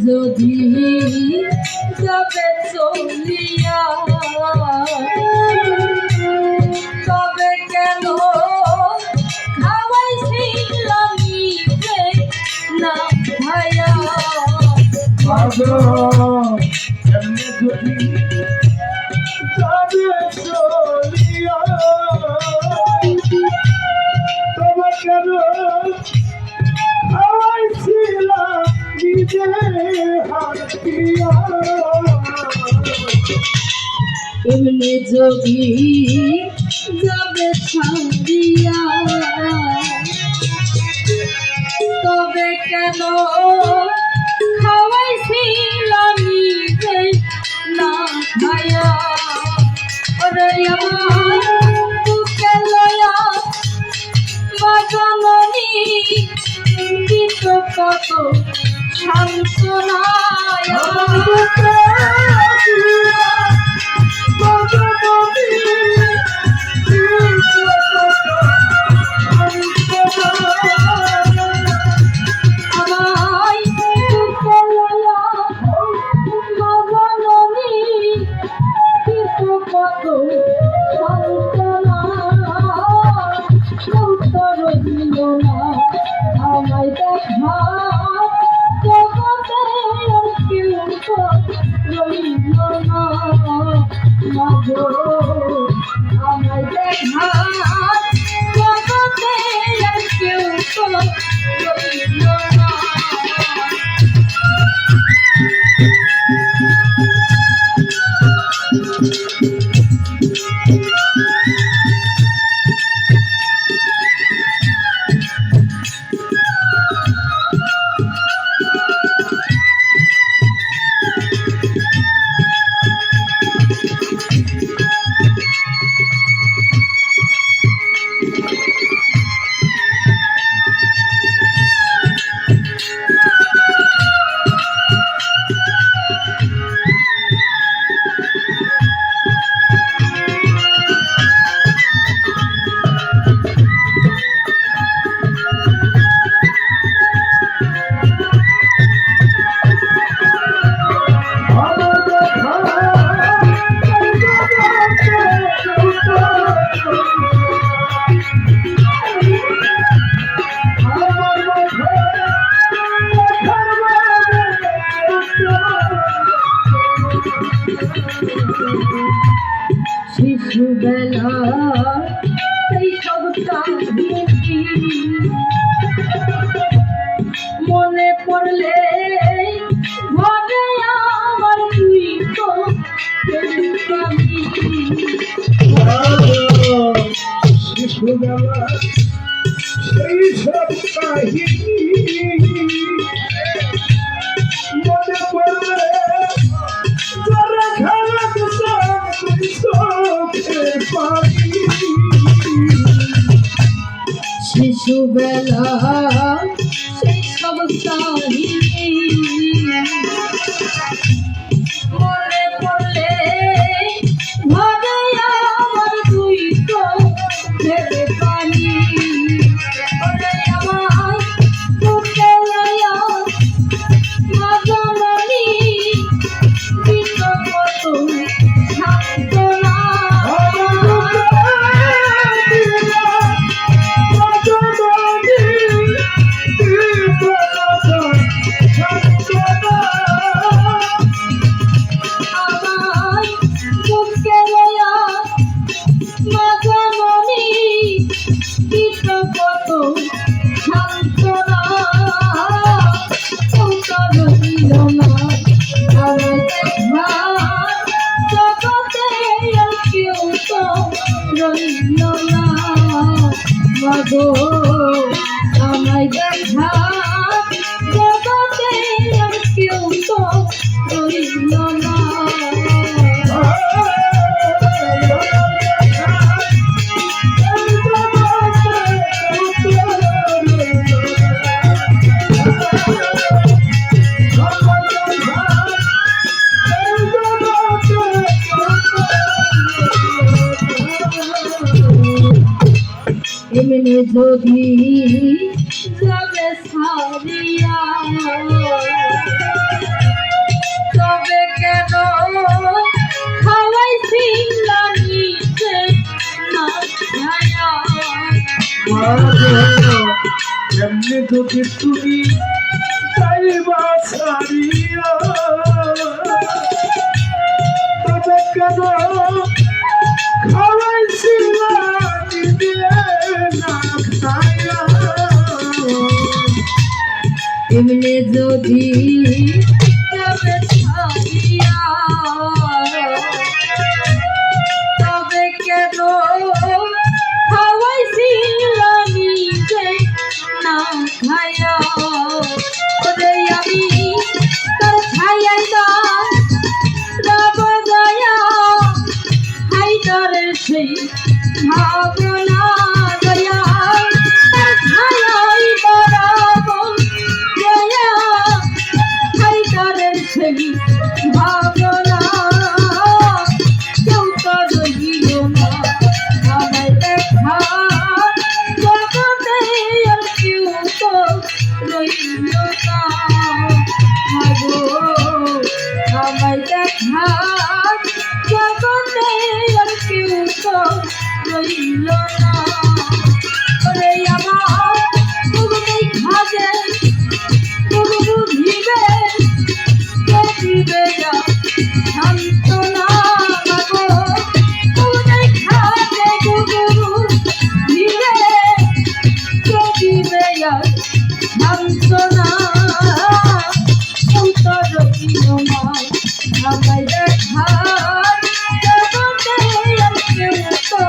যদি যাবে চলিয়া তবে কেন খাওয়াইছিলাম নিজে না ভাইয়া এমনি যদি যাবে চলিয়া তবে কেন খাওয়াইছিলাম নিজে হাতিয়া এমনি যদি যাবে ছাড়িয়া তবে কেন খাওয়াইছিলাম নিজে না ভাইয়া ওরে আমার বুকে লয়া বাজানি দিত কত সান্ত্বনায় আমায় দেখা জগতে আর কেউ তো রইল না মাগো আমায় দেখা জগতে আর কেউ তো রইল না শিশুবেলা সেই সব কাহিনী মনে পড়লে ভাবে আমার তুই তো শিশুবেলা সেই সব কাহিনী মনে পড়লে যারা খেলাত শিশুবেলা সেই সব কাহিনী মনে পড়লে ভাবে আমার তুই তো ভেবে পানি ওরে আমার বুকে লয়া বাজানি দিত কত সান্ত্বনা মাগো আমায় দেখা জগতে আর কেউ তো রইল না এমনি যদি যাবে ছাড়িয়া এমনি যদি তুমি যাইবা ছাড়িয়া তবে কেন খাওয়াইছিলা নিজে না খাইয়া এমনি যদি তবে ছাড়িয়া তবে কেন খাওয়াইছিল নিজে না খায়া ওরে আমি তোর ছায়াই না রব দয়া হাইদারের সেই ভাবনা দয়া তোর ছায়াই বরাব দয়া হাইদারের সেই ভাবনা কেউ তো রইল না আমায় দেখা জগতে আর কেউ তো রইল না মাগো আমায় দেখা জগতে আর কেউ তো রইল না ওরে আমার তুমি খাজে তুমি বুঝিবে কে দিবে সান্ত্বনা মাগো তুমি খাজে গুরু দিবে কে দিবে সান্ত্বনা উত্তর রইল না আমায় দেখা জগতে আর কেউ তো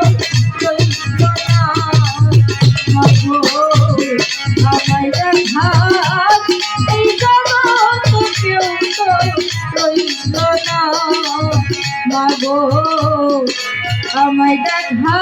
রইল না মাগো আমায় দেখা এই জগতে কেউ তো রইল না মাগো আমায় দেখা